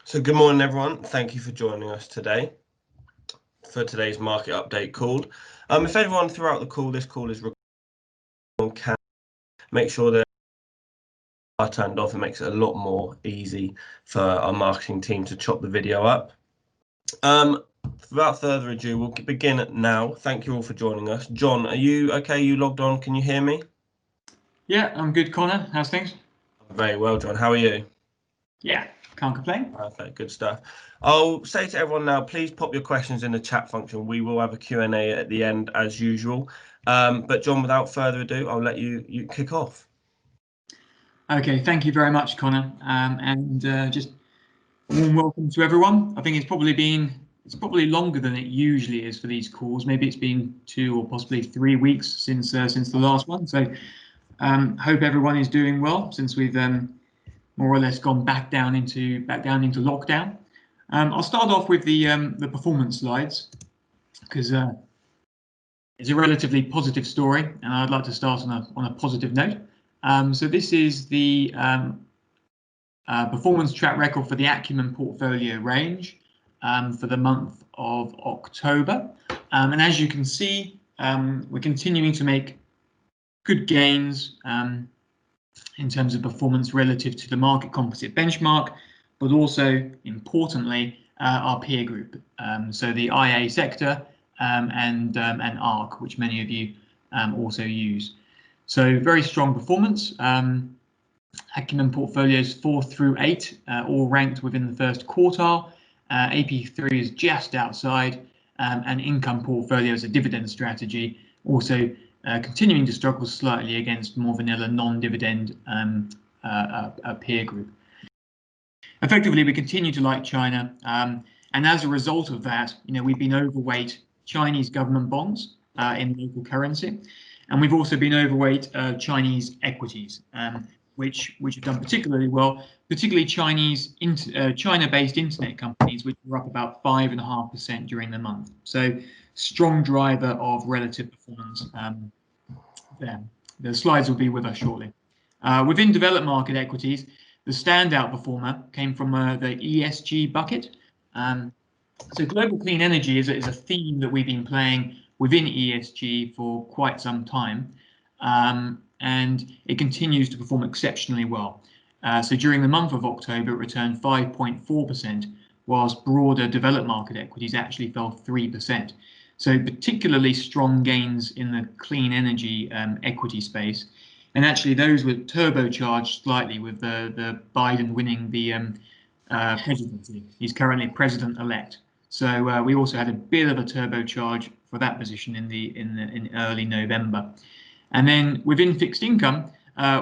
So good morning, everyone. Thank you for joining us today for today's market update call. If everyone throughout the call, this call is recorded, can make sure that are turned off. It makes it a lot more easy for our marketing team to chop the video up. Without further ado, we'll begin now. Thank you all for joining us. John, are you okay? You logged on? Can you hear me? Yeah, I'm good, Connor. How's things? Very well, John. How are you? Yeah, can't complain. Perfect, good stuff. I'll say to everyone now, please pop your questions in the chat function. We will have a Q&A at the end as usual. But John, without further ado, I'll let you kick off. Okay, thank you very much, Connor. Just a warm welcome to everyone. I think it's probably longer than it usually is for these calls. Maybe it's been 2 or possibly 3 weeks since the last one. So hope everyone is doing well since we've more or less gone back down into lockdown. I'll start off with the performance slides because it's a relatively positive story, and I'd like to start on a positive note. So this is the performance track record for the Acumen portfolio range for the month of October. And as you can see, we're continuing to make good gains in terms of performance relative to the market composite benchmark, but also importantly our peer group. So the IA sector and ARC, which many of you also use. So very strong performance. Acumen portfolios 4 through 8 all ranked within the first quartile. AP3 is just outside, and income portfolios, a dividend strategy, also continuing to struggle slightly against more vanilla non-dividend peer group. Effectively, we continue to like China, and as a result of that, we've been overweight Chinese government bonds in local currency, and we've also been overweight Chinese equities, which have done particularly well, particularly China-based internet companies, which were up about 5.5% during the month. So strong driver of relative performance there. The slides will be with us shortly. Within developed market equities, the standout performer came from the ESG bucket. So global clean energy is a theme that we've been playing within ESG for quite some time, and it continues to perform exceptionally well. So during the month of October, it returned 5.4%, whilst broader developed market equities actually fell 3%. So particularly strong gains in the clean energy equity space. And actually those were turbocharged slightly with the Biden winning the presidency. He's currently president-elect. So we also had a bit of a turbocharge for that position in early November. And then within fixed income,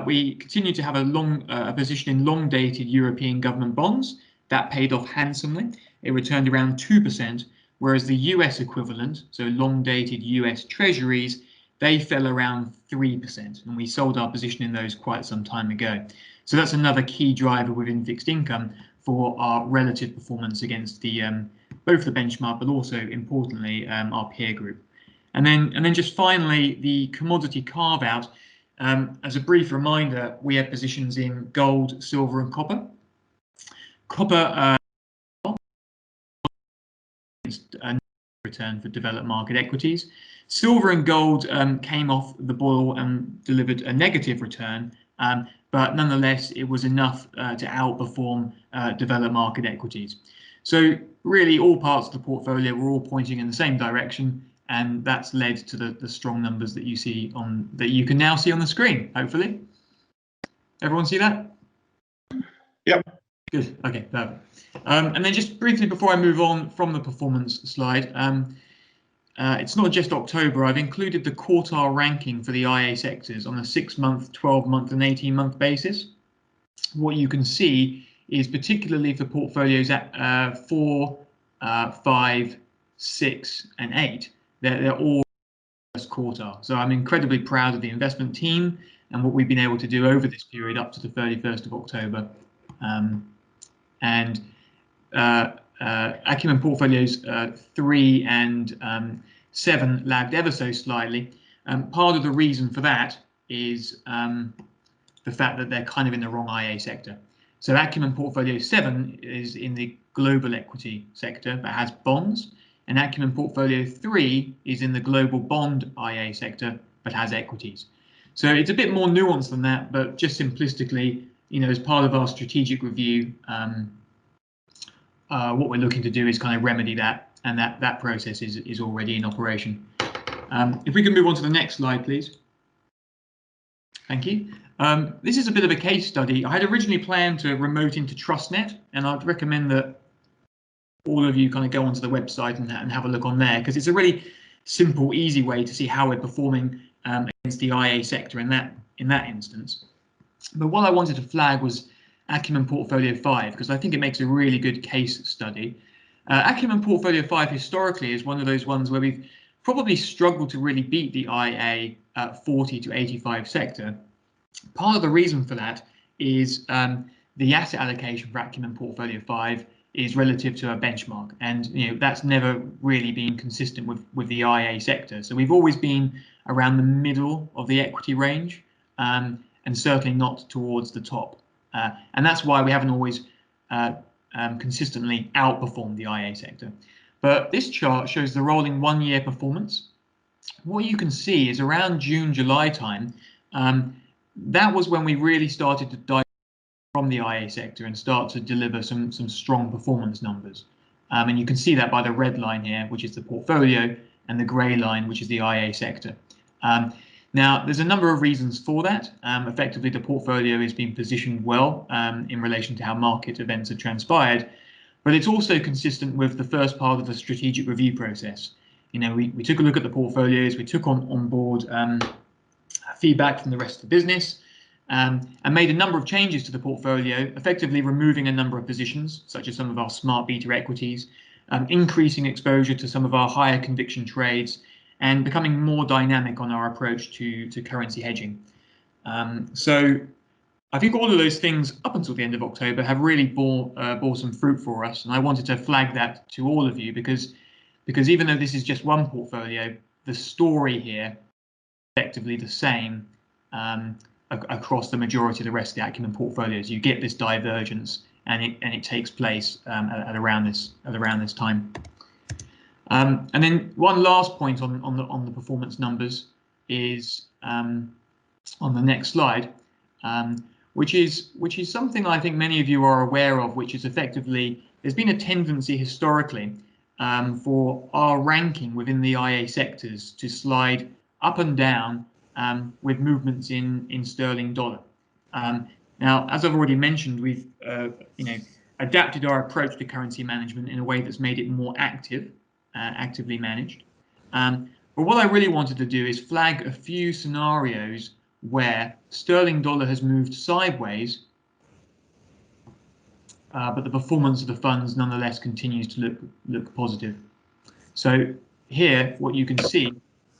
we continue to have a position in long-dated European government bonds. That paid off handsomely. It returned around 2%, whereas the US equivalent, so long-dated US treasuries, they fell around 3%, and we sold our position in those quite some time ago. So that's another key driver within fixed income for our relative performance against both the benchmark, but also importantly our peer group. And then just finally the commodity carve out. As a brief reminder, we have positions in gold, silver, and copper. Copper a return for developed market equities. Silver and gold came off the boil and delivered a negative return, but nonetheless it was enough to outperform developed market equities. So really all parts of the portfolio were all pointing in the same direction, and that's led to the strong numbers that you can now see on the screen, hopefully. Everyone see that? Yep. Good. Okay, perfect. And then just briefly before I move on from the performance slide, it's not just October. I've included the quartile ranking for the IA sectors on a 6-month, 12-month, and 18-month basis. What you can see is particularly for portfolios at 4, 5, 6, and 8, they're all first quartile. So I'm incredibly proud of the investment team and what we've been able to do over this period up to the 31st of October. Acumen portfolios 3 and 7 lagged ever so slightly. Part of the reason for that is the fact that they're kind of in the wrong IA sector. So Acumen Portfolio 7 is in the global equity sector but has bonds, and Acumen Portfolio 3 is in the global bond IA sector but has equities. So it's a bit more nuanced than that, but just simplistically, as part of our strategic review, what we're looking to do is kind of remedy that, and that process is already in operation. If we can move on to the next slide, please. Thank you. This is a bit of a case study. I had originally planned to remote into TrustNet, and I'd recommend that all of you kind of go onto the website and have a look on there, because it's a really simple, easy way to see how we're performing against the IA sector in that instance. But what I wanted to flag was Acumen Portfolio 5, because I think it makes a really good case study. Acumen Portfolio 5 historically is one of those ones where we've probably struggled to really beat the IA 40 to 85 sector. Part of the reason for that is the asset allocation for Acumen Portfolio 5 is relative to a benchmark, and that's never really been consistent with the IA sector. So we've always been around the middle of the equity range, and certainly not towards the top. And that's why we haven't always consistently outperformed the IA sector. But this chart shows the rolling 1 year performance. What you can see is around June, July time, that was when we really started to dive from the IA sector and start to deliver some strong performance numbers. And you can see that by the red line here, which is the portfolio, and the grey line, which is the IA sector. Now, there's a number of reasons for that. Effectively, the portfolio is being positioned well in relation to how market events have transpired, but it's also consistent with the first part of the strategic review process. We took a look at the portfolios, we took on board feedback from the rest of the business, and made a number of changes to the portfolio, effectively removing a number of positions, such as some of our smart beta equities, increasing exposure to some of our higher conviction trades, and becoming more dynamic on our approach to currency hedging. So I think all of those things up until the end of October have really bore some fruit for us, and I wanted to flag that to all of you because even though this is just one portfolio, the story here is effectively the same across the majority of the rest of the Acumen portfolios. You get this divergence, and it takes place at around this time. And then one last point on the performance numbers is on the next slide, which is something I think many of you are aware of, which is effectively there's been a tendency historically for our ranking within the IA sectors to slide up and down with movements in sterling dollar. Now, as I've already mentioned, we've adapted our approach to currency management in a way that's made it more actively managed. But what I really wanted to do is flag a few scenarios where sterling dollar has moved sideways, but the performance of the funds nonetheless continues to look positive. So here, what you can see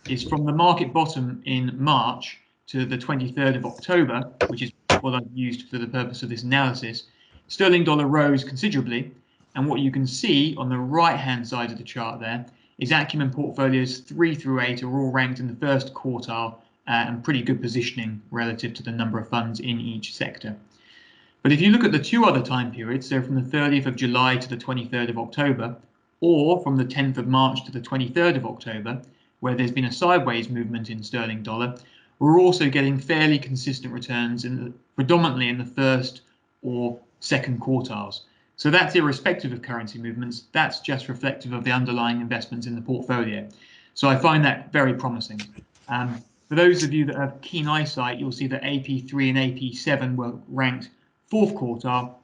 is from the market bottom in March to the 23rd of October, which is what I've used for the purpose of this analysis, sterling dollar rose considerably. And what you can see on the right-hand side of the chart there is Acumen portfolios 3 through 8 are all ranked in the first quartile and pretty good positioning relative to the number of funds in each sector. But if you look at the two other time periods, so from the 30th of July to the 23rd of October, or from the 10th of March to the 23rd of October, where there's been a sideways movement in sterling dollar, we're also getting fairly consistent returns predominantly in the first or second quartiles. So that's irrespective of currency movements. That's just reflective of the underlying investments in the portfolio. So I find that very promising. For those of you that have keen eyesight, you'll see that AP3 and AP7 were ranked fourth quartile.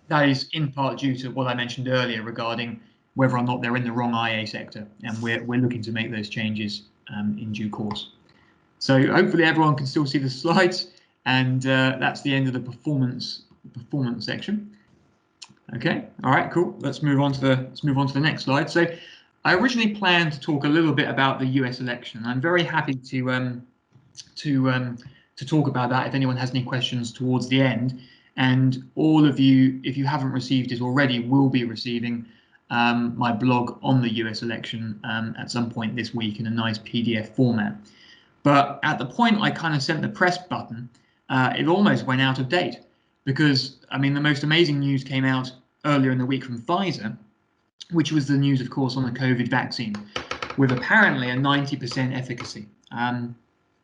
That is in part due to what I mentioned earlier regarding whether or not they're in the wrong IA sector, and we're looking to make those changes in due course. So hopefully everyone can still see the slides, and that's the end of the performance section. Okay, all right, cool. Let's move on to the next slide. So I originally planned to talk a little bit about the US election. I'm very happy to talk about that if anyone has any questions towards the end. And all of you, if you haven't received it already, will be receiving my blog on the US election at some point this week in a nice PDF format. But at the point I kind of sent the press button, it almost went out of date, because I mean the most amazing news came out earlier in the week from Pfizer, which was the news, of course, on the COVID vaccine, with apparently a 90% efficacy.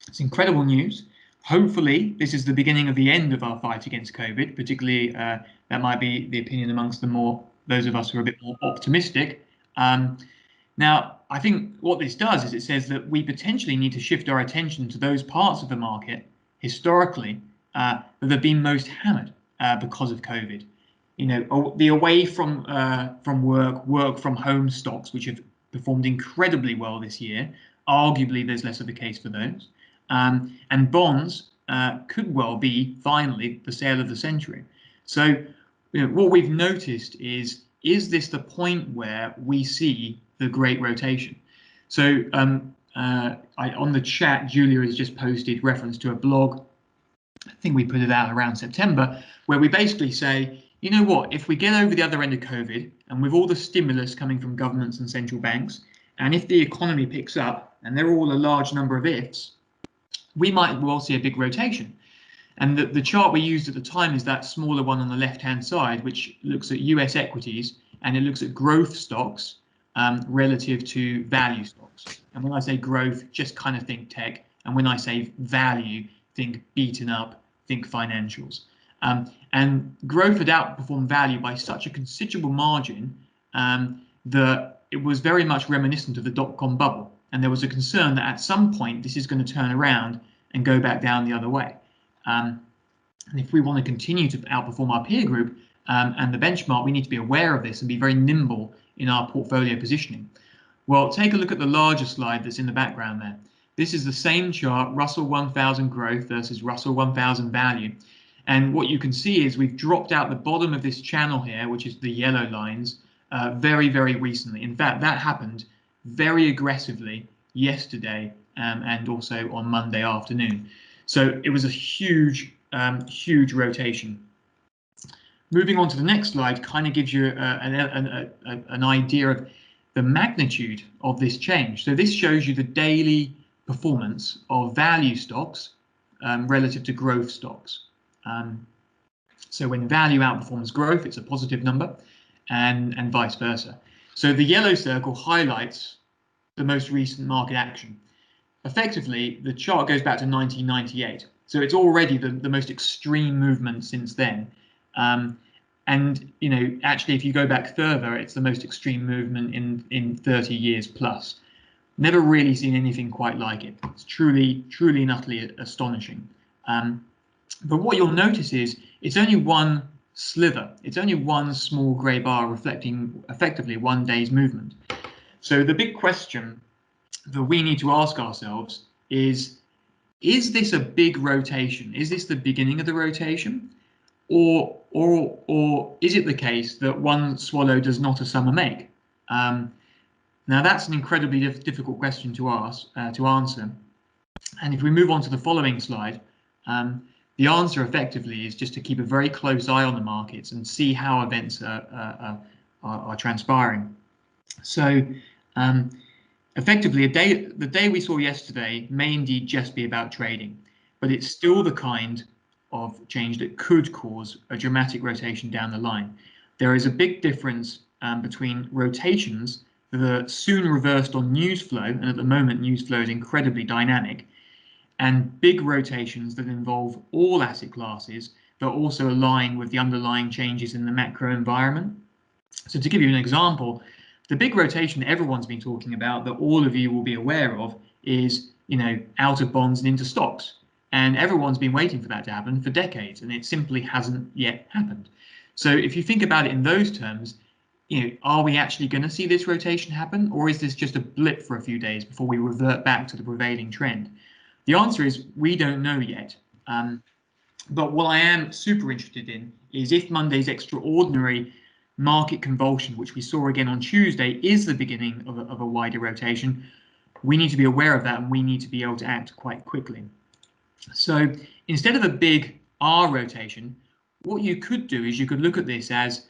It's incredible news. Hopefully, this is the beginning of the end of our fight against COVID. Particularly, that might be the opinion amongst those of us who are a bit more optimistic. Now, I think what this does is it says that we potentially need to shift our attention to those parts of the market historically that have been most hammered because of COVID. You know, the away from work from home stocks, which have performed incredibly well this year. Arguably, there's less of a case for those. And bonds could well be finally the sale of the century. So, you know, what we've noticed is this the point where we see the great rotation? So, on the chat, Julia has just posted reference to a blog. I think we put it out around September, where we basically say, you know what, if we get over the other end of COVID and with all the stimulus coming from governments and central banks, and if the economy picks up, and there are all a large number of ifs, we might well see a big rotation. And the chart we used at the time is that smaller one on the left-hand side, which looks at US equities, and it looks at growth stocks relative to value stocks. And when I say growth, just kind of think tech. And when I say value, think beaten up, think financials. And growth had outperformed value by such a considerable margin that it was very much reminiscent of the dot-com bubble. And there was a concern that at some point this is going to turn around and go back down the other way. And if we want to continue to outperform our peer group and the benchmark, we need to be aware of this and be very nimble in our portfolio positioning. Well, take a look at the larger slide that's in the background there. This is the same chart, Russell 1000 growth versus Russell 1000 value. And what you can see is we've dropped out the bottom of this channel here, which is the yellow lines, very, very recently. In fact, that happened very aggressively yesterday and also on Monday afternoon. So it was a huge, huge rotation. Moving on to the next slide kind of gives you an idea of the magnitude of this change. So this shows you the daily performance of value stocks relative to growth stocks. So when value outperforms growth, it's a positive number, and vice versa. So the yellow circle highlights the most recent market action. Effectively, the chart goes back to 1998. So it's already the most extreme movement since then. And, you know, actually, if you go back further, it's the most extreme movement in 30 years plus. Never really seen anything quite like it. It's truly, truly and utterly astonishing. But what you'll notice is it's only one sliver. It's only one small grey bar reflecting effectively one day's movement. So the big question that we need to ask ourselves is this a big rotation? Is this the beginning of the rotation? Or is it the case that one swallow does not a summer make? Now that's an incredibly difficult question to answer. And if we move on to the following slide, the answer effectively is just to keep a very close eye on the markets and see how events are transpiring. So effectively, the day we saw yesterday may indeed just be about trading, but it's still the kind of change that could cause a dramatic rotation down the line. There is a big difference between rotations that are soon reversed on news flow, and at the moment news flow is incredibly dynamic, and big rotations that involve all asset classes that also align with the underlying changes in the macro environment. So to give you an example, the big rotation everyone's been talking about that all of you will be aware of is, you know, out of bonds and into stocks. And everyone's been waiting for that to happen for decades, and it simply hasn't yet happened. So if you think about it in those terms, you know, are we actually going to see this rotation happen, or is this just a blip for a few days before we revert back to the prevailing trend? The answer is we don't know yet. But what I am super interested in is if Monday's extraordinary market convulsion, which we saw again on Tuesday, is the beginning of a wider rotation, we need to be aware of that, and we need to be able to act quite quickly. So instead of a big R rotation, what you could do is you could look at this as,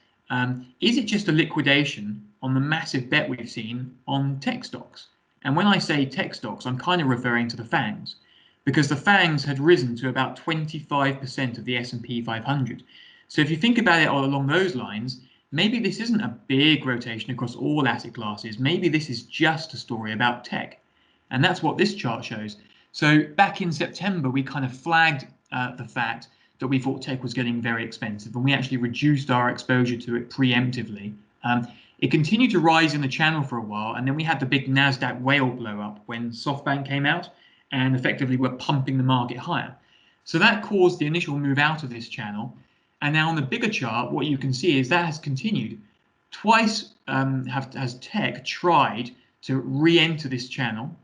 is it just a liquidation on the massive bet we've seen on tech stocks? And when I say tech stocks, I'm kind of referring to the FANGs. because the FANGs had risen to about 25% of the S&P 500. So if you think about it along those lines, maybe this isn't a big rotation across all asset classes. Maybe this is just a story about tech. And that's what this chart shows. So back in September, we kind of flagged the fact that we thought tech was getting very expensive, and we actually reduced our exposure to it preemptively. It continued to rise in the channel for a while, and then we had the big NASDAQ whale blow up when SoftBank came out and effectively were pumping the market higher. So that caused the initial move out of this channel. And now on the bigger chart, what you can see is that has continued. Twice has tech tried to re-enter this channel.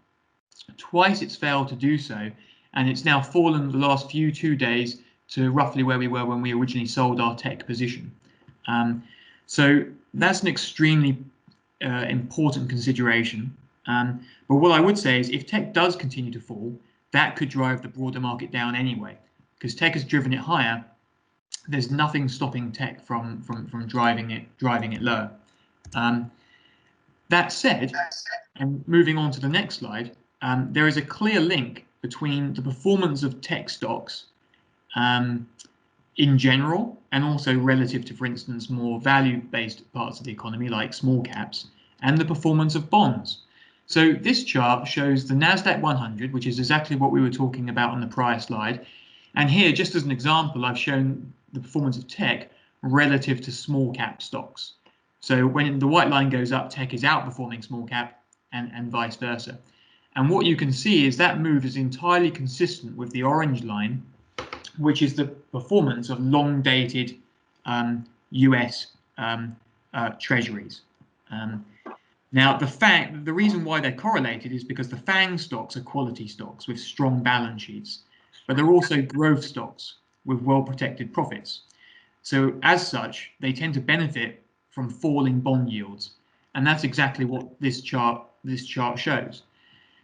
Twice it's failed to do so, and it's now fallen the last 2 days to roughly where we were when we originally sold our tech position. So that's an extremely important consideration. But what I would say is if tech does continue to fall, that could drive the broader market down anyway, because tech has driven it higher. There's nothing stopping tech from driving it lower. That said, and moving on to the next slide, there is a clear link between the performance of tech stocks in general and also relative to, for instance, more value-based parts of the economy like small caps, and the performance of bonds. So this chart shows the NASDAQ 100, which is exactly what we were talking about on the prior slide. And here, just as an example, I've shown the performance of tech relative to small cap stocks. So when the white line goes up, tech is outperforming small cap and vice versa. And what you can see is that move is entirely consistent with the orange line, which is the performance of long-dated US treasuries. Now, the reason why they're correlated is because the FANG stocks are quality stocks with strong balance sheets, but they're also growth stocks with well-protected profits. So as such, they tend to benefit from falling bond yields. And that's exactly what this chart shows.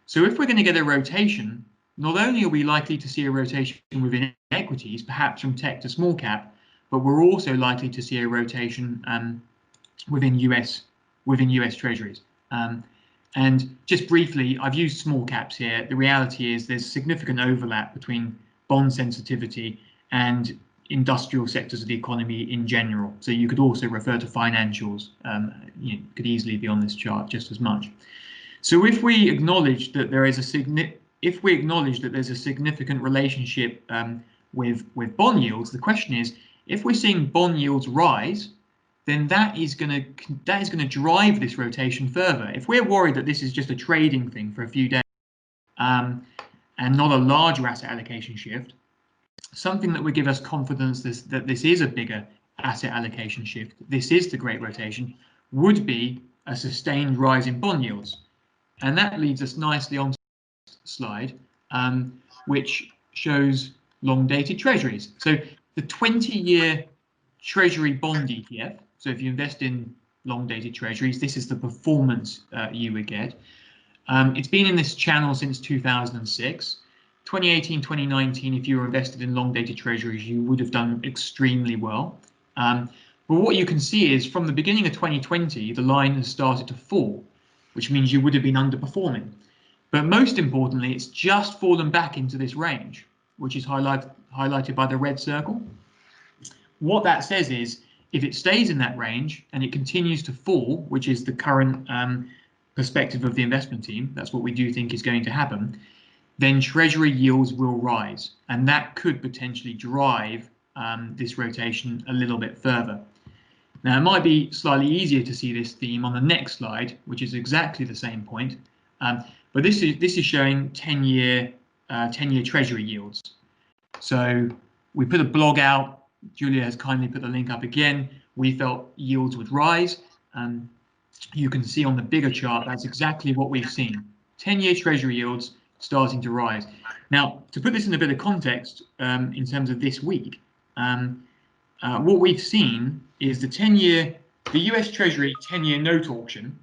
So if we're going to get a rotation, not only are we likely to see a rotation within equities, perhaps from tech to small cap, but we're also likely to see a rotation within US treasuries. And just briefly, I've used small caps here. The reality is there's significant overlap between bond sensitivity and industrial sectors of the economy in general. So you could also refer to financials, could easily be on this chart just as much. So if we acknowledge that there's a significant relationship with bond yields, the question is, if we're seeing bond yields rise, then that is going to drive this rotation further. If we're worried that this is just a trading thing for a few days and not a larger asset allocation shift, something that would give us confidence that this is a bigger asset allocation shift, this is the great rotation, would be a sustained rise in bond yields. And that leads us nicely on to the next slide, which shows long-dated treasuries. So the 20-year treasury bond ETF, so if you invest in long-dated treasuries, this is the performance you would get. It's been in this channel since 2006. 2018, 2019, if you were invested in long-dated treasuries, you would have done extremely well. But what you can see is from the beginning of 2020, the line has started to fall, which means you would have been underperforming. But most importantly, it's just fallen back into this range, which is highlighted by the red circle. What that says is, if it stays in that range and it continues to fall, which is the current perspective of the investment team, that's what we do think is going to happen, then treasury yields will rise, and that could potentially drive this rotation a little bit further. Now, it might be slightly easier to see this theme on the next slide, which is exactly the same point, but this is showing 10-year treasury yields. So we put a blog out. Julia has kindly put the link up again. We felt yields would rise. You can see on the bigger chart, that's exactly what we've seen. 10-year treasury yields starting to rise. Now, to put this in a bit of context, in terms of this week, what we've seen is the US Treasury 10-year note auction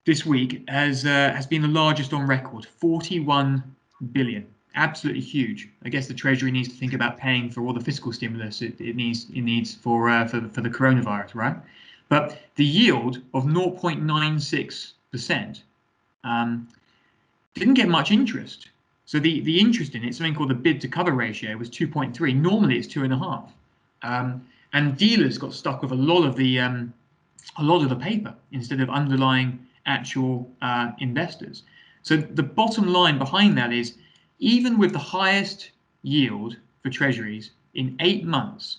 this week has been the largest on record, 41 billion. Absolutely huge. I guess the Treasury needs to think about paying for all the fiscal stimulus it needs for the coronavirus, right? But the yield of 0.96% didn't get much interest. So the interest in it, something called the bid to cover ratio, was 2.3. Normally it's 2.5. And dealers got stuck with a lot of the paper instead of underlying actual investors. So the bottom line behind that is, even with the highest yield for treasuries in 8 months,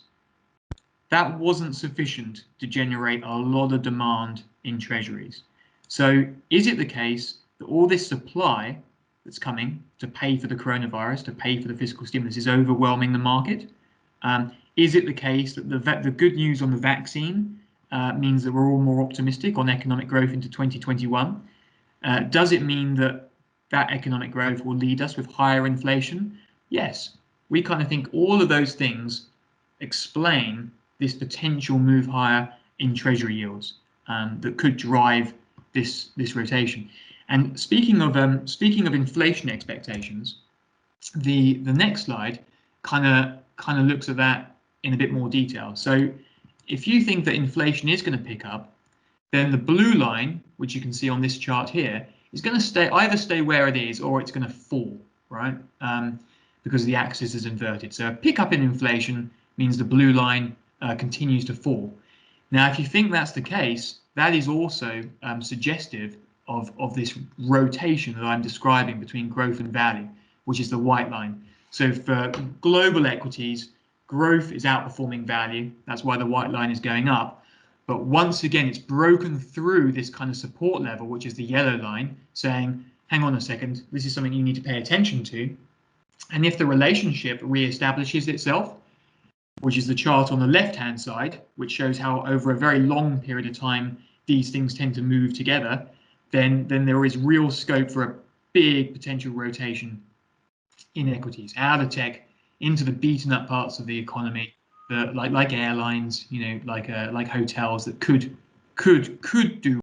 that wasn't sufficient to generate a lot of demand in treasuries. So is it the case that all this supply that's coming to pay for the coronavirus, to pay for the fiscal stimulus, is overwhelming the market? Is it the case that the good news on the vaccine means that we're all more optimistic on economic growth into 2021? Does it mean that economic growth will lead us with higher inflation? Yes, we kind of think all of those things explain this potential move higher in treasury yields that could drive this rotation. And speaking of inflation expectations, the next slide kind of looks at that in a bit more detail. So if you think that inflation is going to pick up, then the blue line, which you can see on this chart here, is going to either stay where it is or it's going to fall, right? Because the axis is inverted. So a pickup in inflation means the blue line continues to fall. Now, if you think that's the case, that is also suggestive of this rotation that I'm describing between growth and value, which is the white line. So for global equities, growth is outperforming value. That's why the white line is going up. But once again, it's broken through this kind of support level, which is the yellow line, saying, hang on a second, this is something you need to pay attention to. And if the relationship reestablishes itself, which is the chart on the left-hand side, which shows how over a very long period of time these things tend to move together, then there is real scope for a big potential rotation in equities, out of tech into the beaten up parts of the economy, like airlines, like hotels that could do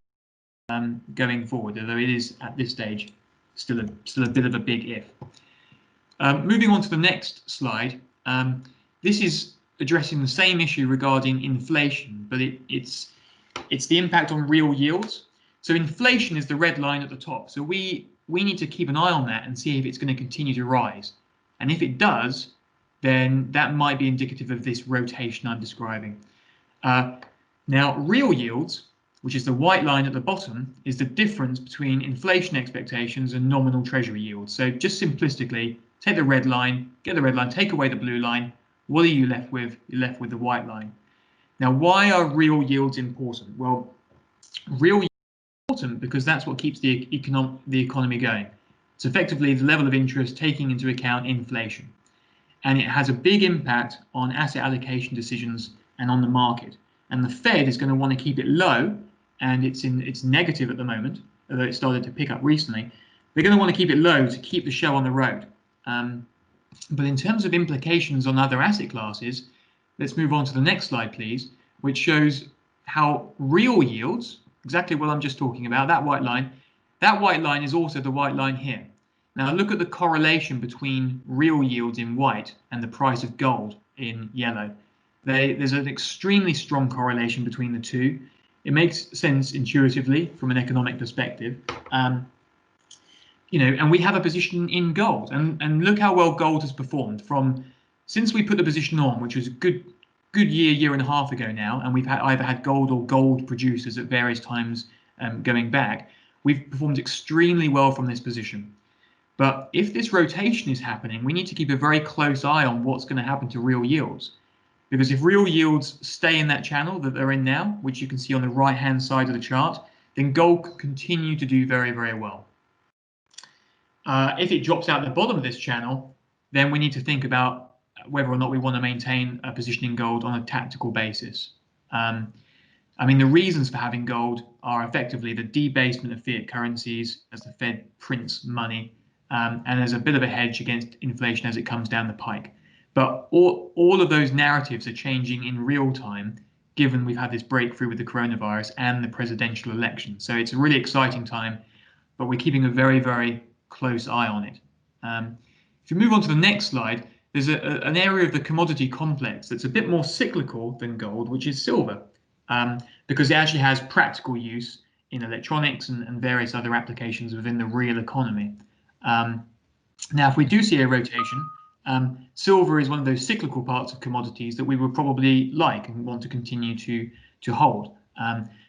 going forward, although it is at this stage still a bit of a big if. Moving on to the next slide, this is addressing the same issue regarding inflation, but it's the impact on real yields. So inflation is the red line at the top. So we need to keep an eye on that and see if it's going to continue to rise. And if it does, then that might be indicative of this rotation I'm describing. Now, real yields, which is the white line at the bottom, is the difference between inflation expectations and nominal treasury yields. So just simplistically, take the red line, get the red line, take away the blue line. What are you left with? You're left with the white line. Now, why are real yields important? Well, real yields are important because that's what keeps the economy going. It's effectively the level of interest taking into account inflation. And it has a big impact on asset allocation decisions and on the market. And the Fed is going to want to keep it low, and it's negative at the moment, although it started to pick up recently. They're going to want to keep it low to keep the show on the road. But in terms of implications on other asset classes, let's move on to the next slide, please, which shows how real yields, exactly what I'm just talking about, that white line is also the white line here. Now look at the correlation between real yields in white and the price of gold in yellow. There's an extremely strong correlation between the two. It makes sense intuitively from an economic perspective. And we have a position in gold, and look how well gold has performed since we put the position on, which was a good year and a half ago now, and we've either had gold or gold producers at various times going back. We've performed extremely well from this position. But if this rotation is happening, we need to keep a very close eye on what's going to happen to real yields. Because if real yields stay in that channel that they're in now, which you can see on the right-hand side of the chart, then gold could continue to do very, very well. If it drops out the bottom of this channel, then we need to think about whether or not we want to maintain a position in gold on a tactical basis. The reasons for having gold are effectively the debasement of fiat currencies as the Fed prints money, and there's a bit of a hedge against inflation as it comes down the pike. But all of those narratives are changing in real time, given we've had this breakthrough with the coronavirus and the presidential election. So it's a really exciting time, but we're keeping a very, very close eye on it. If you move on to the next slide, there's an area of the commodity complex that's a bit more cyclical than gold, which is silver, because it actually has practical use in electronics and various other applications within the real economy. Now, if we do see a rotation, silver is one of those cyclical parts of commodities that we would probably like and want to continue to hold.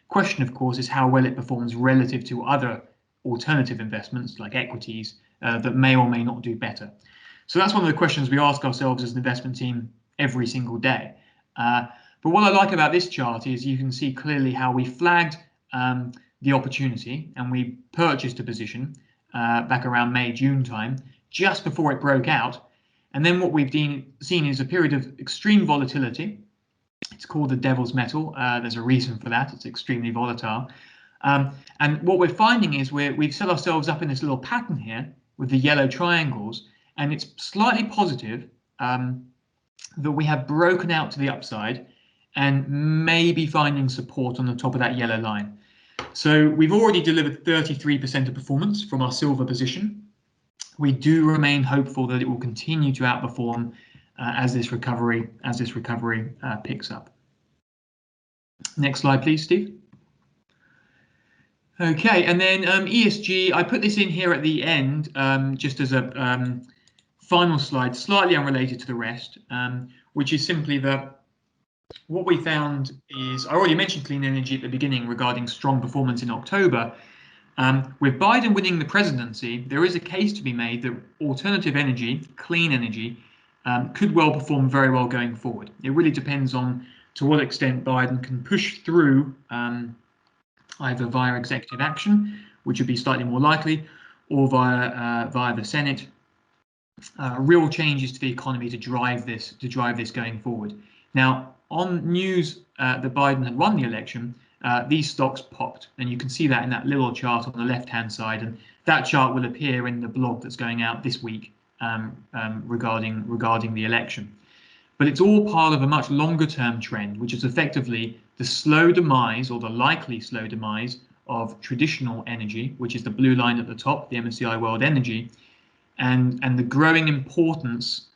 Question, of course, is how well it performs relative to other alternative investments like equities that may or may not do better. So that's one of the questions we ask ourselves as an investment team every single day. But what I like about this chart is you can see clearly how we flagged the opportunity and we purchased a position back around May, June time, just before it broke out. And then what we've seen is a period of extreme volatility. It's called the devil's metal. There's a reason for that. It's extremely volatile. And what we're finding is we've set ourselves up in this little pattern here with the yellow triangles, and it's slightly positive that we have broken out to the upside and maybe finding support on the top of that yellow line. So we've already delivered 33% of performance from our silver position. We do remain hopeful that it will continue to outperform as this recovery picks up. Next slide, please, Steve. Okay, and then ESG, I put this in here at the end just as a final slide, slightly unrelated to the rest, which is simply that what we found is, I already mentioned clean energy at the beginning regarding strong performance in October. With Biden winning the presidency, there is a case to be made that alternative energy, clean energy, could well perform very well going forward. It really depends on to what extent Biden can push through either via executive action, which would be slightly more likely, or via the Senate, real changes to the economy to drive this going forward. Now, on news that Biden had won the election, these stocks popped, and you can see that in that little chart on the left-hand side, and that chart will appear in the blog that's going out this week regarding the election. But it's all part of a much longer-term trend, which is effectively the slow demise, or the likely slow demise, of traditional energy, which is the blue line at the top, the MSCI World Energy, and the growing importance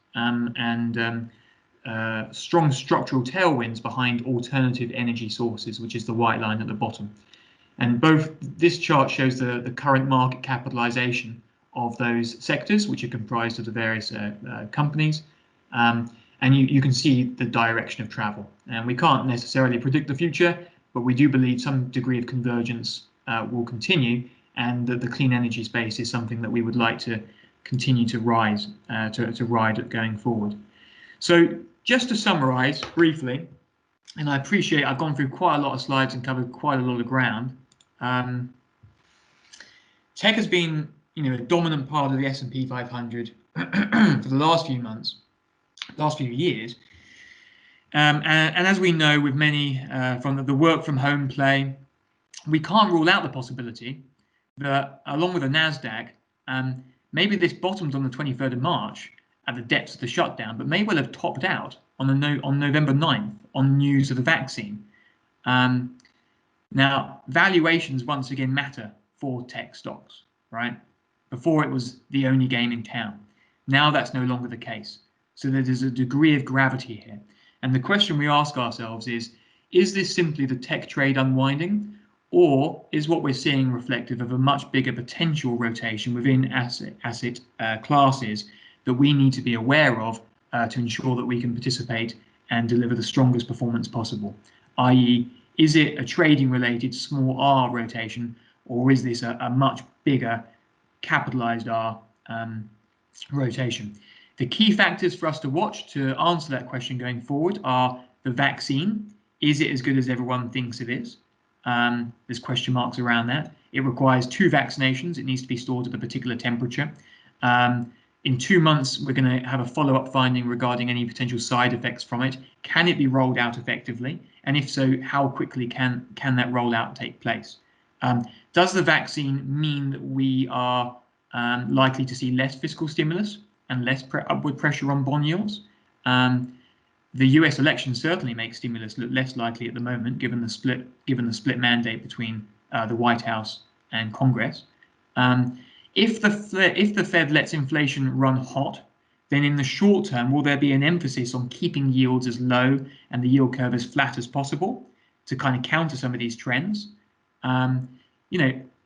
strong structural tailwinds behind alternative energy sources, which is the white line at the bottom. And this chart shows the current market capitalization of those sectors, which are comprised of the various companies. And you can see the direction of travel. And we can't necessarily predict the future, but we do believe some degree of convergence will continue, and that the clean energy space is something that we would like to continue to ride going forward. So just to summarize briefly, and I appreciate I've gone through quite a lot of slides and covered quite a lot of ground. Tech has been, a dominant part of the S&P 500 for the last few years. And as we know, with many from the work from home play, we can't rule out the possibility that, along with the NASDAQ, maybe this bottomed on the 23rd of March at the depths of the shutdown, but may well have topped out on November 9th on news of the vaccine. Now, valuations once again matter for tech stocks, right? Before it was the only game in town. Now that's no longer the case. So there's a degree of gravity here. And the question we ask ourselves is this simply the tech trade unwinding, or is what we're seeing reflective of a much bigger potential rotation within asset classes that we need to be aware of to ensure that we can participate and deliver the strongest performance possible? I.e., is it a trading related small R rotation, or is this a much bigger capitalized R rotation? The key factors for us to watch to answer that question going forward are the vaccine. Is it as good as everyone thinks it is? There's question marks around that. It requires 2 vaccinations. It needs to be stored at a particular temperature. In 2 months, we're going to have a follow-up finding regarding any potential side effects from it. Can it be rolled out effectively? And if so, how quickly can that rollout take place? Does the vaccine mean that we are likely to see less fiscal stimulus and less upward pressure on bond yields? The US election certainly makes stimulus look less likely at the moment, given the split mandate between the White House and Congress. If the Fed lets inflation run hot, then in the short term, will there be an emphasis on keeping yields as low and the yield curve as flat as possible to kind of counter some of these trends?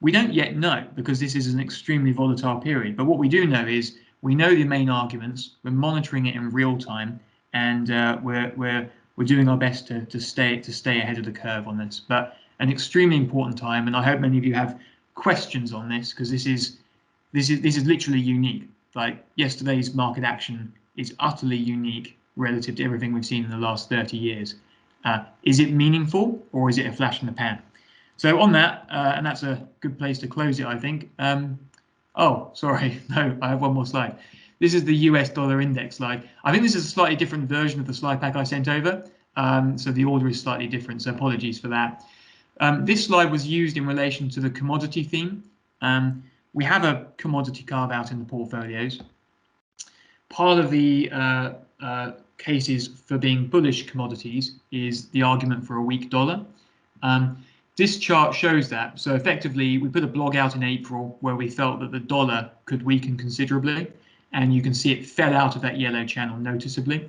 We don't yet know, because this is an extremely volatile period. But what we do know is we know the main arguments, we're monitoring it in real time, and we're doing our best to stay ahead of the curve on this. But an extremely important time, and I hope many of you have questions on this, because this is literally unique. Like, yesterday's market action is utterly unique relative to everything we've seen in the last 30 years. Is it meaningful, or is it a flash in the pan? So on that, and that's a good place to close it, I think. Oh, sorry, no, I have one more slide. This is the US dollar index slide. I think this is a slightly different version of the slide pack I sent over. So the order is slightly different, so apologies for that. This slide was used in relation to the commodity theme. We have a commodity carve out in the portfolios. Part of the cases for being bullish commodities is the argument for a weak dollar. This chart shows that. So effectively, we put a blog out in April where we felt that the dollar could weaken considerably, and you can see it fell out of that yellow channel noticeably.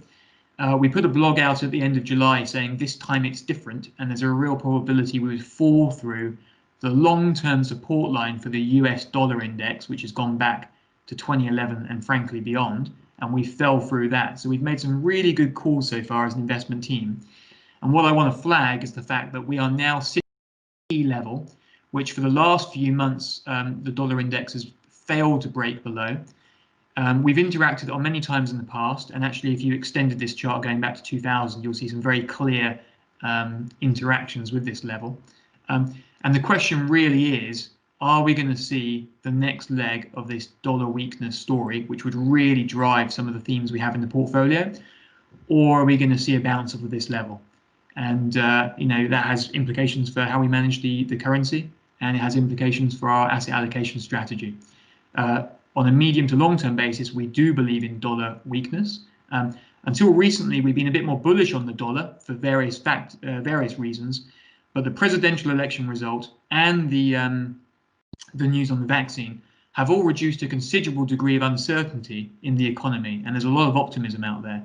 We put a blog out at the end of July saying this time it's different, and there's a real probability we would fall through the long-term support line for the US dollar index, which has gone back to 2011 and frankly beyond, and we fell through that. So we've made some really good calls so far as an investment team. And what I want to flag is the fact that we are now sitting level, which for the last few months the dollar index has failed to break below. We've interacted on many times in the past, and actually if you extended this chart going back to 2000, you'll see some very clear interactions with this level. And the question really is, are we going to see the next leg of this dollar weakness story, which would really drive some of the themes we have in the portfolio, or are we going to see a bounce off of this level? And you know, that has implications for how we manage the currency, and it has implications for our asset allocation strategy. On a medium to long-term basis, we do believe in dollar weakness. Until recently, we've been a bit more bullish on the dollar for various reasons, but the presidential election result and the news on the vaccine have all reduced a considerable degree of uncertainty in the economy, and there's a lot of optimism out there.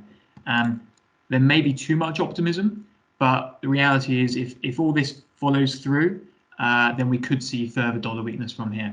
There may be too much optimism, but the reality is if all this follows through, then we could see further dollar weakness from here.